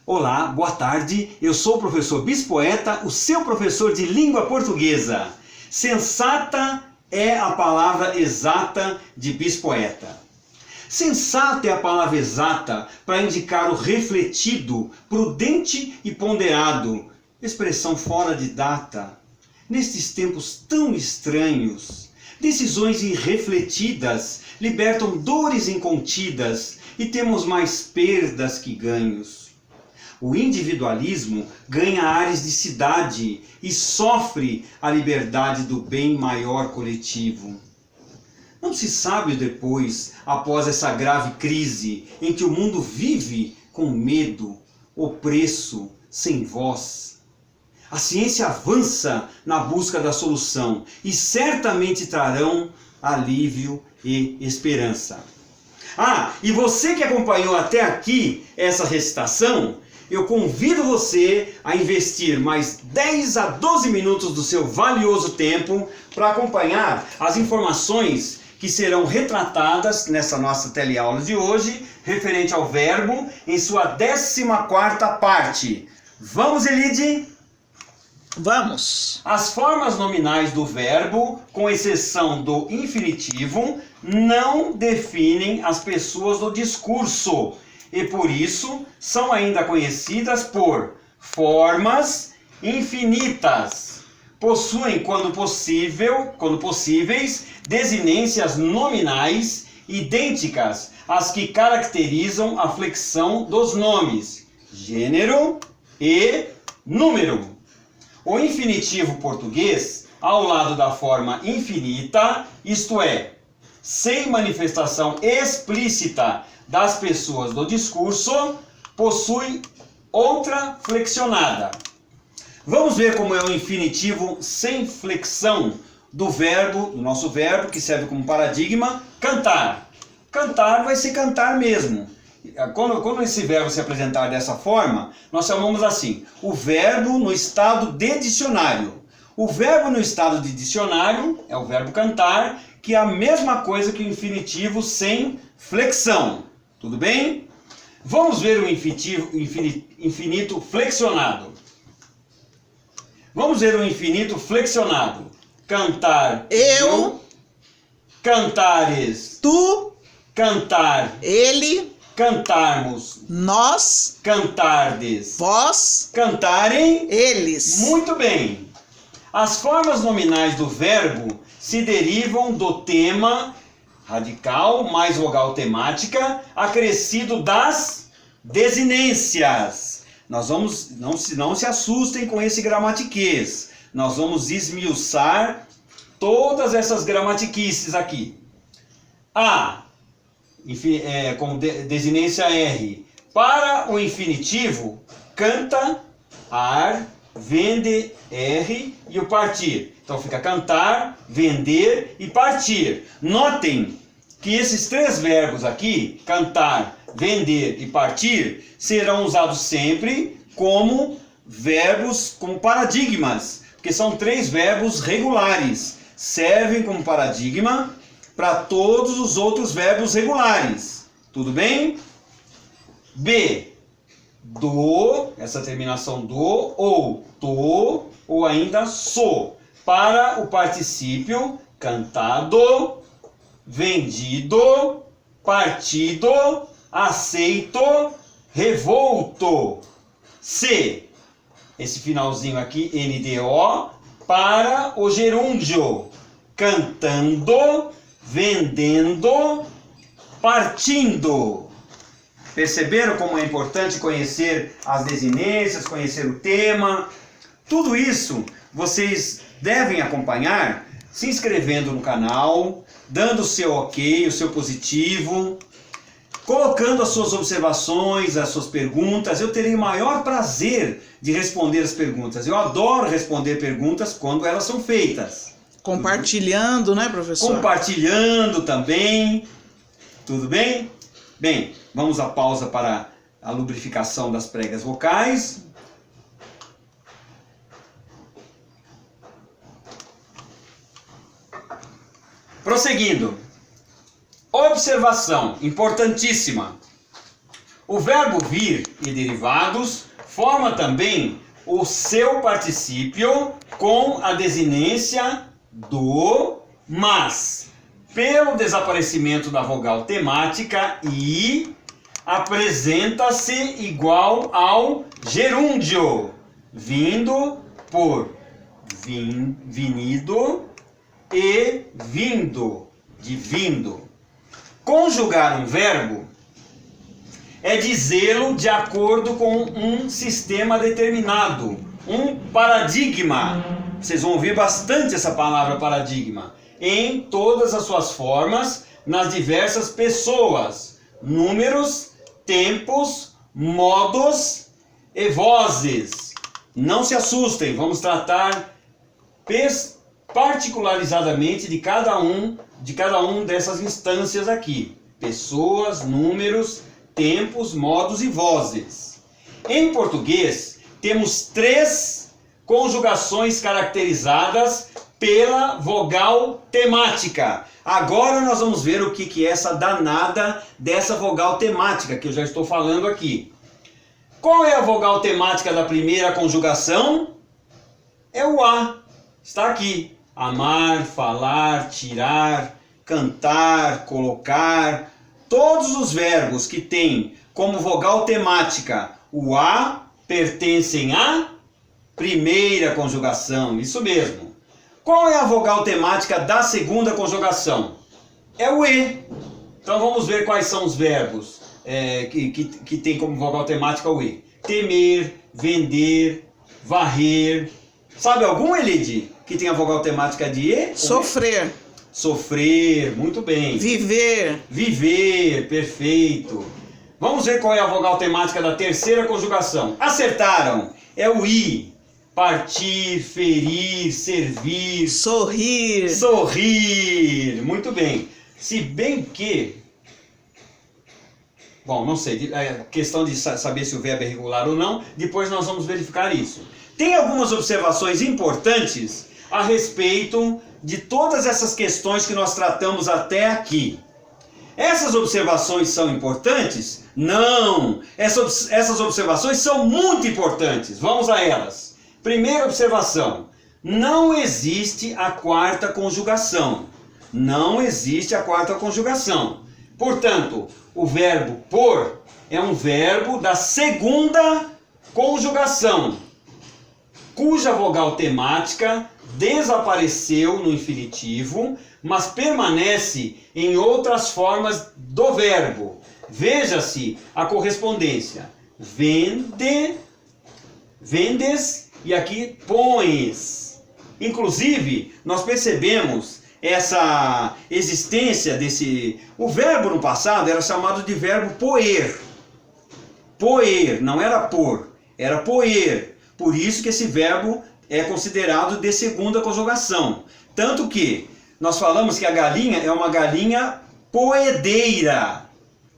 Olá, boa tarde. Eu sou o professor Bispoeta, o seu professor de língua portuguesa. Sensata é a palavra exata de Bispoeta. Sensata é a palavra exata para indicar o refletido, prudente e ponderado, expressão fora de data. Nestes tempos tão estranhos, decisões irrefletidas libertam dores incontidas e temos mais perdas que ganhos. O individualismo ganha ares de cidade e sofre a liberdade do bem maior coletivo. Não se sabe o depois, após essa grave crise, em que o mundo vive com medo, opresso, sem voz. A ciência avança na busca da solução e certamente trarão alívio e esperança. E você que acompanhou até aqui essa recitação, eu convido você a investir mais 10 a 12 minutos do seu valioso tempo para acompanhar as informações que serão retratadas nessa nossa teleaula de hoje, referente ao verbo, em sua 14ª parte. Vamos, Elide? Vamos! As formas nominais do verbo, com exceção do infinitivo, não definem as pessoas do discurso e por isso são ainda conhecidas por formas infinitas. Possuem, quando possíveis, desinências nominais idênticas às que caracterizam a flexão dos nomes, gênero e número. O infinitivo português, ao lado da forma infinita, isto é, sem manifestação explícita das pessoas do discurso, possui outra flexionada. Vamos ver como é o infinitivo sem flexão do verbo, do nosso verbo, que serve como paradigma, cantar. Cantar vai ser cantar mesmo. Quando esse verbo se apresentar dessa forma, nós chamamos assim, o verbo no estado de dicionário. O verbo no estado de dicionário é o verbo cantar, que é a mesma coisa que o infinitivo sem flexão. Tudo bem? Vamos ver o infinito flexionado. Vamos ver o infinito flexionado. Cantar, eu, cantares, tu, cantar, ele, cantarmos, nós, cantardes, vós, cantarem, eles. Muito bem. As formas nominais do verbo se derivam do tema radical mais vogal temática acrescido das desinências. Nós vamos, não se assustem com esse gramatiquês. Nós vamos esmiuçar todas essas gramatiquices aqui. Com desinência R. Para o infinitivo, canta, ar, vende, R e o partir. Então fica cantar, vender e partir. Notem que esses três verbos aqui, cantar, vender e partir, serão usados sempre como verbos, como paradigmas, porque são três verbos regulares. Servem como paradigma para todos os outros verbos regulares. Tudo bem? B. Do, essa terminação do, ou to, ou ainda so. Para o particípio cantado, vendido, partido, aceito, revolto. C. Esse finalzinho aqui, NDO, para o gerúndio. Cantando, vendendo, partindo. Perceberam como é importante conhecer as desinências, conhecer o tema? Tudo isso vocês devem acompanhar se inscrevendo no canal, dando o seu ok, o seu positivo, colocando as suas observações, as suas perguntas. Eu terei o maior prazer de responder as perguntas. Eu adoro responder perguntas quando elas são feitas. Compartilhando, né, professor? Compartilhando também. Tudo bem? Bem, vamos à pausa para a lubrificação das pregas vocais. Prosseguindo. Observação importantíssima. O verbo vir e derivados forma também o seu particípio com a desinência do mas. Pelo desaparecimento da vogal temática I, apresenta-se igual ao gerúndio, vindo por vinido e vindo, de vindo. Conjugar um verbo é dizê-lo de acordo com um sistema determinado, um paradigma. Vocês vão ouvir bastante essa palavra paradigma em todas as suas formas, nas diversas pessoas, números, tempos, modos e vozes. Não se assustem, vamos tratar particularizadamente de cada um dessas instâncias aqui. Pessoas, números, tempos, modos e vozes. Em português, temos 3 conjugações caracterizadas pela vogal temática. Agora nós vamos ver o que é essa danada dessa vogal temática que eu já estou falando aqui. Qual é a vogal temática da primeira conjugação? É o A. Está aqui. Amar, falar, tirar, cantar, colocar. Todos os verbos que têm como vogal temática o A pertencem à primeira conjugação. Isso mesmo. Qual é a vogal temática da segunda conjugação? É o E. Então vamos ver quais são os verbos que tem como vogal temática o E. Temer, vender, varrer. Sabe algum, Elide, que tem a vogal temática de E? Sofrer. Sofrer, muito bem. Viver. Viver, perfeito. Vamos ver qual é a vogal temática da terceira conjugação. Acertaram! É o I. Partir, ferir, servir. Sorrir. Sorrir. Muito bem. Se bem que... Bom, não sei. É questão de saber se o verbo é regular ou não. Depois nós vamos verificar isso. Tem algumas observações importantes a respeito de todas essas questões que nós tratamos até aqui. Essas observações são importantes? Não! Essas observações são muito importantes. Vamos a elas. Primeira observação. Não existe a quarta conjugação. Não existe a quarta conjugação. Portanto, o verbo por é um verbo da segunda conjugação, cuja vogal temática desapareceu no infinitivo, mas permanece em outras formas do verbo. Veja-se a correspondência. Vendes e aqui pões. Inclusive, nós percebemos essa existência desse... O verbo no passado era chamado de verbo poer. Poer, não era por, era poer. Por isso que esse verbo é considerado de segunda conjugação. Tanto que nós falamos que a galinha é uma galinha poedeira.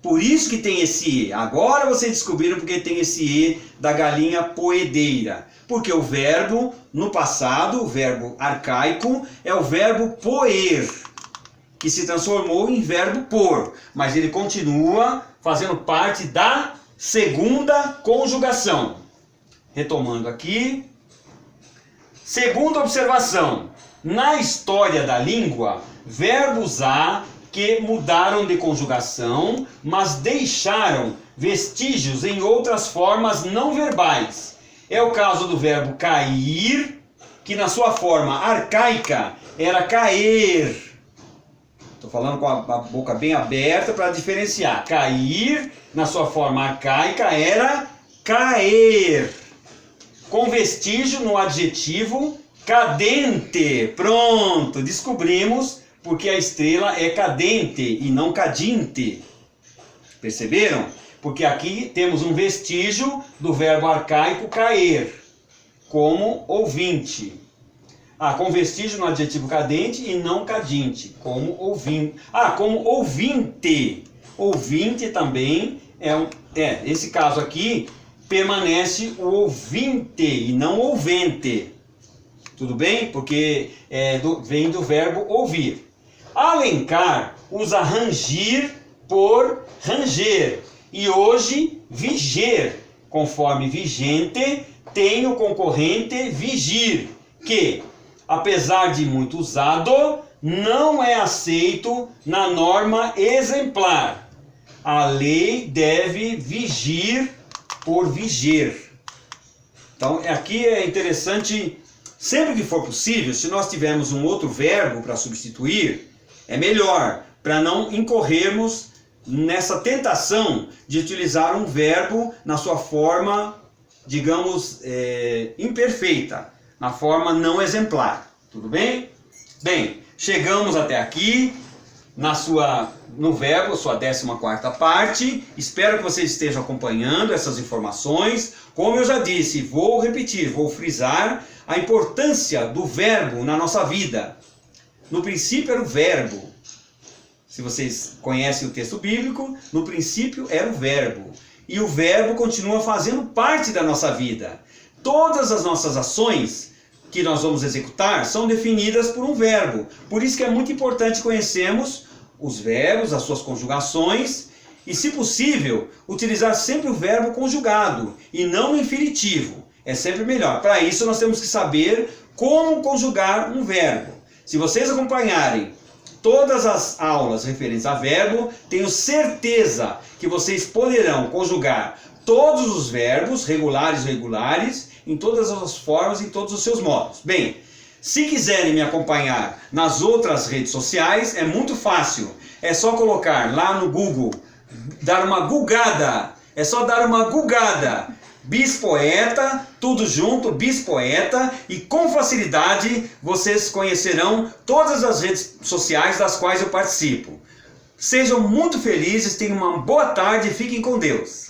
Por isso que tem esse E. Agora vocês descobriram porque tem esse E da galinha poedeira. Porque o verbo, no passado, o verbo arcaico, é o verbo poer, que se transformou em verbo por. Mas ele continua fazendo parte da segunda conjugação. Retomando aqui. Segunda observação. Na história da língua, verbos há que mudaram de conjugação, mas deixaram vestígios em outras formas não verbais. É o caso do verbo cair, que na sua forma arcaica era caer. Estou falando com a boca bem aberta para diferenciar. Cair, na sua forma arcaica, era caer. Com vestígio no adjetivo cadente. Pronto, descobrimos porque a estrela é cadente e não cadinte. Perceberam? Porque aqui temos um vestígio do verbo arcaico cair, como ouvinte. Com vestígio no adjetivo cadente e não cadinte, como ouvinte. Como ouvinte. Ouvinte também esse caso aqui permanece o ouvinte e não ouvente. Tudo bem? Porque vem do verbo ouvir. Alencar usa rangir por ranger. E hoje Viger, conforme vigente, tem o concorrente vigir, que, apesar de muito usado, não é aceito na norma exemplar. A lei deve vigir por viger. Então, aqui é interessante, sempre que for possível, se nós tivermos um outro verbo para substituir, é melhor, para não incorrermos nessa tentação de utilizar um verbo na sua forma, digamos, imperfeita, na forma não exemplar. Tudo bem? Bem, chegamos até aqui no verbo, sua 14ª parte. Espero que vocês estejam acompanhando essas informações. Como eu já disse, vou repetir, vou frisar a importância do verbo na nossa vida. No princípio era o verbo. Se vocês conhecem o texto bíblico, no princípio era o verbo. E o verbo continua fazendo parte da nossa vida. Todas as nossas ações que nós vamos executar são definidas por um verbo. Por isso que é muito importante conhecermos os verbos, as suas conjugações, e, se possível, utilizar sempre o verbo conjugado e não o infinitivo. É sempre melhor. Para isso nós temos que saber como conjugar um verbo. Se vocês acompanharem todas as aulas referentes a verbo, tenho certeza que vocês poderão conjugar todos os verbos, regulares e irregulares, em todas as formas, em todos os seus modos. Bem, se quiserem me acompanhar nas outras redes sociais, é muito fácil. É só colocar lá no Google, dar uma gugada. É só dar uma gugada. Bispoeta, tudo junto, Bispoeta, e com facilidade vocês conhecerão todas as redes sociais das quais eu participo. Sejam muito felizes, tenham uma boa tarde e fiquem com Deus.